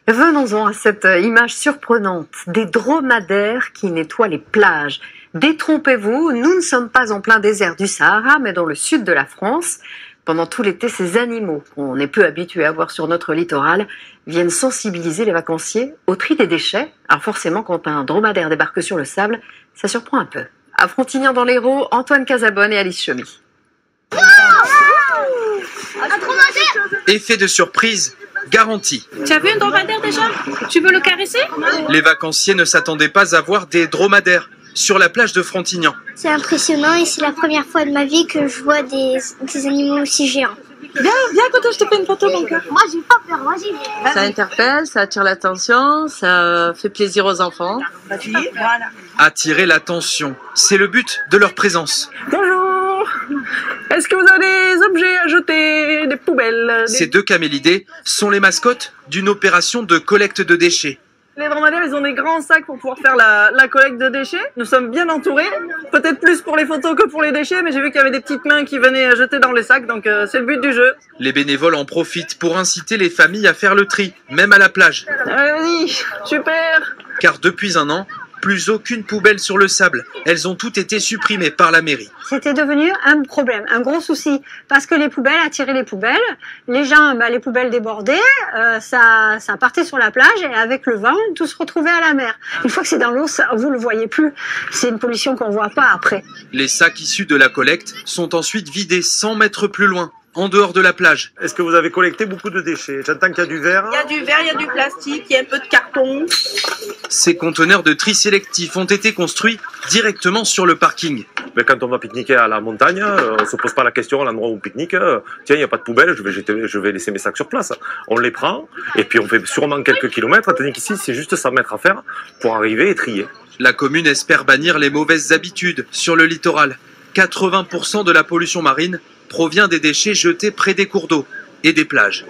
Venons-en à cette image surprenante des dromadaires qui nettoient les plages. Détrompez-vous, nous ne sommes pas en plein désert du Sahara, mais dans le sud de la France. Pendant tout l'été, ces animaux, qu'on est peu habitué à voir sur notre littoral, viennent sensibiliser les vacanciers au tri des déchets. Alors forcément, quand un dromadaire débarque sur le sable, ça surprend un peu. À Frontignan dans l'Hérault, Antoine Casabonne et Alice Chemy. Effet de surprise garanti. Tu as vu un dromadaire déjà? Tu veux le caresser? Les vacanciers ne s'attendaient pas à voir des dromadaires sur la plage de Frontignan. C'est impressionnant et c'est la première fois de ma vie que je vois des animaux aussi géants. Viens à côté, je te fais une photo, mon cœur. Moi, j'ai pas peur, vas-y. Ça interpelle, ça attire l'attention, ça fait plaisir aux enfants. Attirer l'attention, c'est le but de leur présence. Bonjour. Est-ce que vous avez des objets à jeter, des poubelles Ces deux camélidés sont les mascottes d'une opération de collecte de déchets. Les dromadaires, ils ont des grands sacs pour pouvoir faire la collecte de déchets. Nous sommes bien entourés, peut-être plus pour les photos que pour les déchets, mais j'ai vu qu'il y avait des petites mains qui venaient jeter dans les sacs, donc c'est le but du jeu. Les bénévoles en profitent pour inciter les familles à faire le tri, même à la plage. Allez, vas-y, super. Car depuis un an, plus aucune poubelle sur le sable. Elles ont toutes été supprimées par la mairie. C'était devenu un problème, un gros souci, parce que les poubelles attiraient les poubelles, les gens, les poubelles débordaient, ça partait sur la plage et avec le vent, tout se retrouvait à la mer. Une fois que c'est dans l'eau, vous le voyez plus. C'est une pollution qu'on voit pas après. Les sacs issus de la collecte sont ensuite vidés 100 mètres plus loin, en dehors de la plage. Est-ce que vous avez collecté beaucoup de déchets? J'entends qu'il y a du verre. Il y a du verre, il y a du plastique, il y a un peu de carton. Ces conteneurs de tri sélectif ont été construits directement sur le parking. Mais quand on va pique-niquer à la montagne, on se pose pas la question à l'endroit où on pique-nique. Tiens, il n'y a pas de poubelle, je vais laisser mes sacs sur place. On les prend et puis on fait sûrement quelques kilomètres. Tandis qu'ici, c'est juste 100 mètres à faire pour arriver et trier. La commune espère bannir les mauvaises habitudes sur le littoral. 80% de la pollution marine provient des déchets jetés près des cours d'eau et des plages.